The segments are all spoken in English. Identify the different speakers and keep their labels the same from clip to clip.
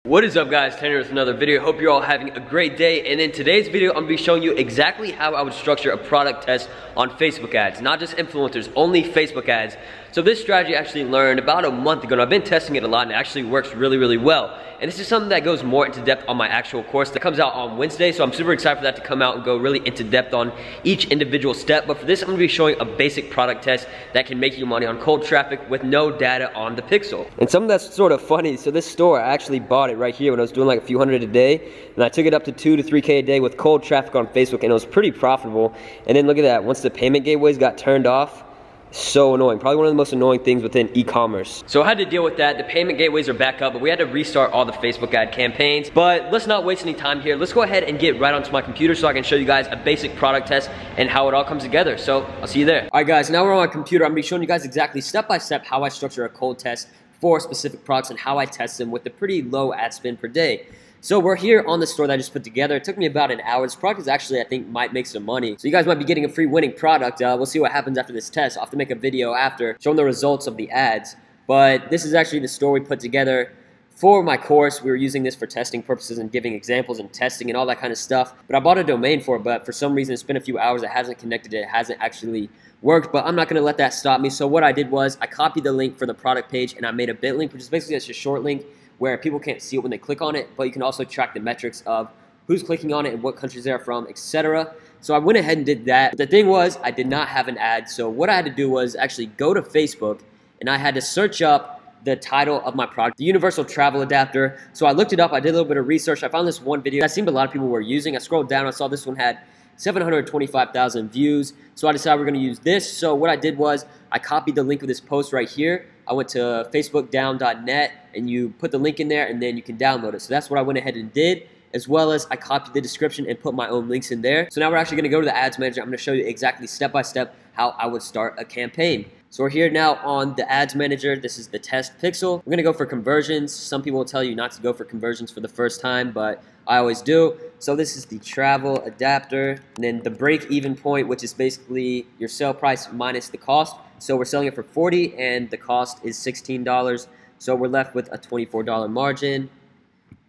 Speaker 1: What is up, guys? Tanner with another video. Hope you're all having a great day. And in today's video, I'm gonna be showing you exactly how I would structure a product test on Facebook ads, not just influencers, only Facebook ads. So this strategy I actually learned about a month ago, and I've been testing it a lot, and it actually works really, really well. And this is something that goes more into depth on my actual course that comes out on Wednesday. So I'm super excited for that to come out and go really into depth on each individual step. But for this, I'm gonna be showing a basic product test that can make you money on cold traffic with no data on the pixel. And something that's sort of funny, so this store, I actually bought it right here when I was doing like a few hundred a day, and I took it up to 2 to 3K a day with cold traffic on Facebook, and it was pretty profitable. And then look at that, once the payment gateways got turned off, so annoying. Probably one of the most annoying things within e-commerce. So I had to deal with that. The payment gateways are back up, but we had to restart all the Facebook ad campaigns. But let's not waste any time here. Let's go ahead and get right onto my computer so I can show you guys a basic product test and how it all comes together. So I'll see you there. All right, guys, now we're on my computer. I'm gonna be showing you guys exactly step by step how I structure a cold test for specific products and how I test them with a pretty low ad spend per day. So we're here on the store that I just put together. It took me about an hour. This product is actually, I think, might make some money. So you guys might be getting a free winning product. We'll see what happens after this test. I'll have to make a video after showing the results of the ads. But this is actually the store we put together for my course. We were using this for testing purposes and giving examples and testing and all that kind of stuff. But I bought a domain for it, but for some reason it's been a few hours. It hasn't connected. It hasn't actually worked, but I'm not going to let that stop me. So what I did was I copied the link for the product page and I made a bit link, which is basically just a short link where people can't see it when they click on it, but you can also track the metrics of who's clicking on it and what countries they're from, etc. So I went ahead and did that. But the thing was, I did not have an ad, so what I had to do was actually go to Facebook and I had to search up the title of my product, the Universal Travel Adapter. So I looked it up, I did a little bit of research, I found this one video that seemed a lot of people were using. I scrolled down, I saw this one had 725,000 views. So I decided we're gonna use this. So what I did was I copied the link of this post right here. I went to facebookdown.net and you put the link in there and then you can download it. So that's what I went ahead and did, as well as I copied the description and put my own links in there. So now we're actually gonna go to the ads manager. I'm gonna show you exactly step by step how I would start a campaign. So we're here now on the ads manager. This is the test pixel. We're gonna go for conversions. Some people will tell you not to go for conversions for the first time, but I always do. So this is the travel adapter, and then the break-even point, which is basically your sale price minus the cost. So we're selling it for $40 and the cost is $16. So we're left with a $24 margin.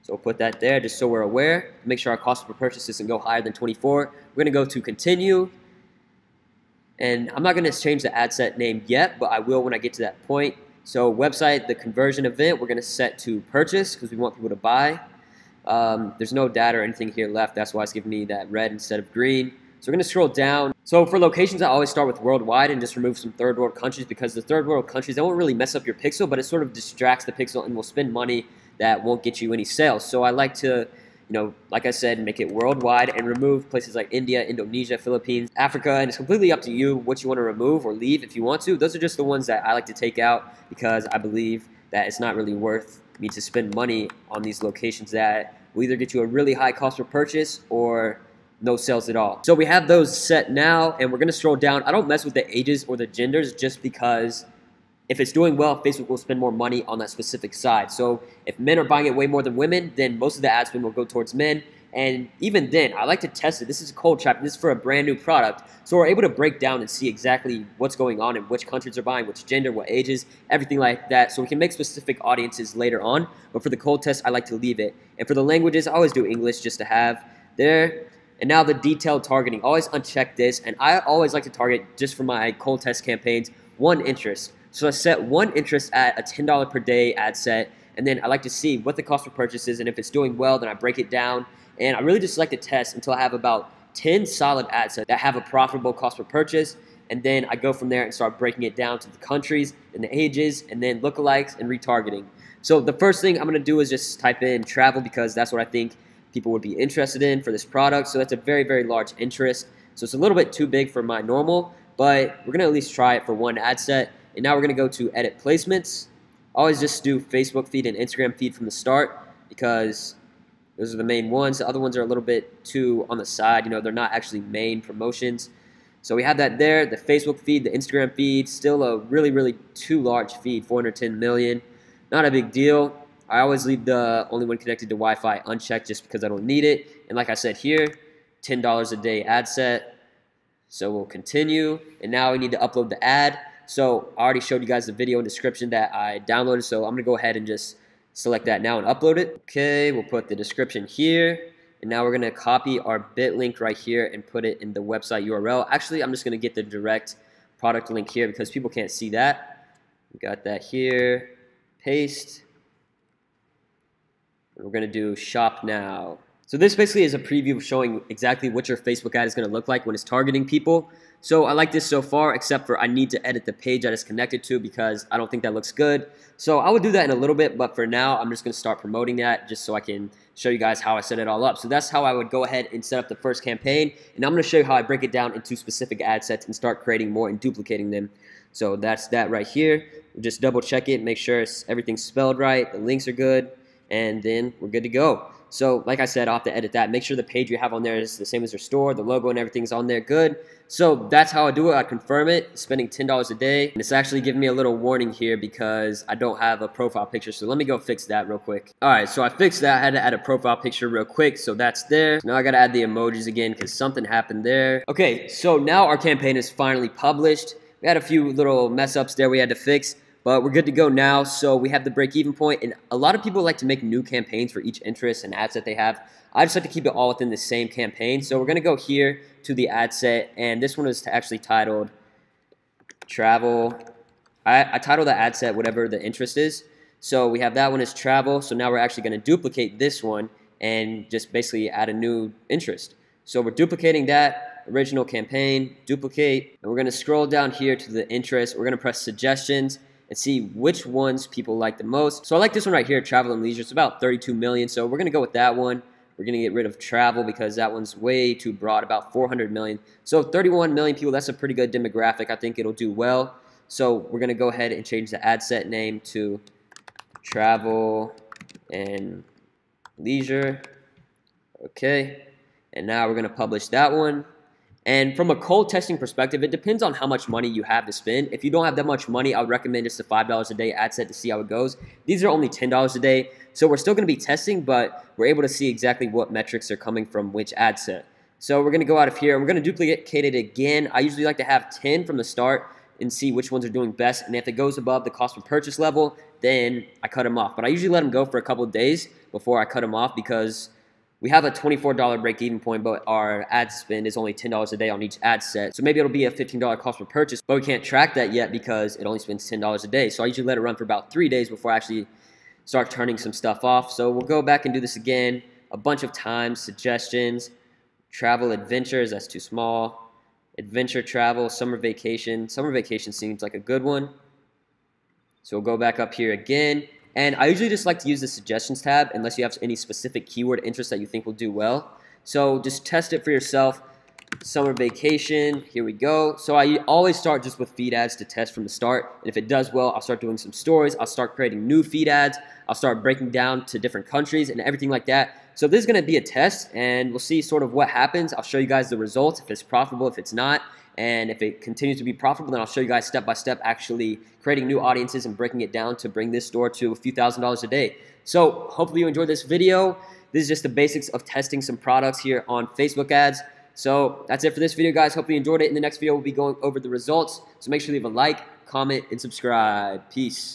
Speaker 1: So we'll put that there just so we're aware. Make sure our cost per purchase doesn't go higher than 24. We're gonna go to continue. And I'm not gonna change the ad set name yet, but I will when I get to that point. So website, the conversion event, we're gonna set to purchase because we want people to buy. There's no data or anything here left. That's why it's giving me that red instead of green. So we're going to scroll down. So for locations, I always start with worldwide and just remove some third world countries because the third world countries, they won't really mess up your pixel, but it sort of distracts the pixel and will spend money that won't get you any sales. So I like to, like I said, make it worldwide and remove places like India, Indonesia, Philippines, Africa, and it's completely up to you what you want to remove or leave if you want to. Those are just the ones that I like to take out because I believe that it's not really worth me to spend money on these locations that will either get you a really high cost per purchase or no sales at all. So we have those set now, and we're gonna scroll down. I don't mess with the ages or the genders just because if it's doing well, Facebook will spend more money on that specific side. So if men are buying it way more than women, then most of the ad spend will go towards men. And even then, I like to test it. This is a cold trap. This is for a brand new product. So we're able to break down and see exactly what's going on and which countries are buying, which gender, what ages, everything like that. So we can make specific audiences later on. But for the cold test, I like to leave it. And for the languages, I always do English just to have there. And now the detailed targeting. Always uncheck this. And I always like to target, just for my cold test campaigns, one interest. So I set one interest at a $10 per day ad set. And then I like to see what the cost per purchase is. And if it's doing well, then I break it down. And I really just like to test until I have about 10 solid ad sets that have a profitable cost per purchase. And then I go from there and start breaking it down to the countries and the ages and then lookalikes and retargeting. So the first thing I'm going to do is just type in travel because that's what I think people would be interested in for this product. So that's a very, very large interest. So it's a little bit too big for my normal, but we're going to at least try it for one ad set. And now we're going to go to edit placements. Always just do Facebook feed and Instagram feed from the start because those are the main ones. The other ones are a little bit too on the side. They're not actually main promotions. So we have that there. The Facebook feed, the Instagram feed, still a really, really too large feed, 410 million. Not a big deal. I always leave the only one connected to Wi-Fi unchecked just because I don't need it. And like I said here, $10 a day ad set. So we'll continue. And now we need to upload the ad. So I already showed you guys the video and description that I downloaded. So I'm going to go ahead and just select that now and upload it. Okay, we'll put the description here. And now we're going to copy our bit link right here and put it in the website URL. Actually, I'm just going to get the direct product link here because people can't see that. We got that here. Paste. We're going to do shop now. So this basically is a preview showing exactly what your Facebook ad is going to look like when it's targeting people. So I like this so far, except for I need to edit the page that it's connected to because I don't think that looks good. So I will do that in a little bit, but for now, I'm just going to start promoting that just so I can show you guys how I set it all up. So that's how I would go ahead and set up the first campaign. And I'm going to show you how I break it down into specific ad sets and start creating more and duplicating them. So that's that right here. We'll just double check it, make sure everything's spelled right, the links are good, and then we're good to go. So like I said, I'll have to edit that. Make sure the page you have on there is the same as your store. The logo and everything's on there good. So that's how I do it. I confirm it, spending $10 a day. And it's actually giving me a little warning here because I don't have a profile picture. So let me go fix that real quick. All right, so I fixed that. I had to add a profile picture real quick. So that's there. Now I got to add the emojis again because something happened there. Okay, so now our campaign is finally published. We had a few little mess ups there we had to fix. But we're good to go now, so we have the break-even point, and a lot of people like to make new campaigns for each interest and ad set they have. I just like to keep it all within the same campaign, so we're going to go here to the ad set, and this one is actually titled Travel. I titled the ad set whatever the interest is, so we have that one as Travel, so now we're actually going to duplicate this one and just basically add a new interest. So we're duplicating that, original campaign, duplicate, and we're going to scroll down here to the interest. We're going to press Suggestions, and see which ones people like the most. So I like this one right here, Travel and Leisure. It's about 32 million, so we're gonna go with that one. We're gonna get rid of Travel because that one's way too broad, about 400 million. So 31 million people, that's a pretty good demographic. I think it'll do well. So we're gonna go ahead and change the ad set name to Travel and Leisure. Okay, and now we're gonna publish that one. And from a cold testing perspective, it depends on how much money you have to spend. If you don't have that much money, I would recommend just a $5 a day ad set to see how it goes. These are only $10 a day, so we're still going to be testing, but we're able to see exactly what metrics are coming from which ad set. So we're going to go out of here, and we're going to duplicate it again. I usually like to have 10 from the start and see which ones are doing best, and if it goes above the cost per purchase level, then I cut them off. But I usually let them go for a couple of days before I cut them off because we have a $24 break-even point, but our ad spend is only $10 a day on each ad set. So maybe it'll be a $15 cost per purchase, but we can't track that yet because it only spends $10 a day. So I usually let it run for about 3 days before I actually start turning some stuff off. So we'll go back and do this again a bunch of times. Suggestions, travel adventures, that's too small. Adventure travel, summer vacation. Summer vacation seems like a good one. So we'll go back up here again. And I usually just like to use the suggestions tab unless you have any specific keyword interest that you think will do well. So just test it for yourself. Summer vacation, here we go. So I always start just with feed ads to test from the start. And if it does well, I'll start doing some stories. I'll start creating new feed ads. I'll start breaking down to different countries and everything like that. So this is going to be a test, and we'll see sort of what happens. I'll show you guys the results, if it's profitable, if it's not. And if it continues to be profitable, then I'll show you guys step by step actually creating new audiences and breaking it down to bring this store to a few $1,000s a day. So hopefully you enjoyed this video. This is just the basics of testing some products here on Facebook ads. So that's it for this video, guys. Hopefully you enjoyed it. In the next video, we'll be going over the results. So make sure to leave a like, comment, and subscribe. Peace.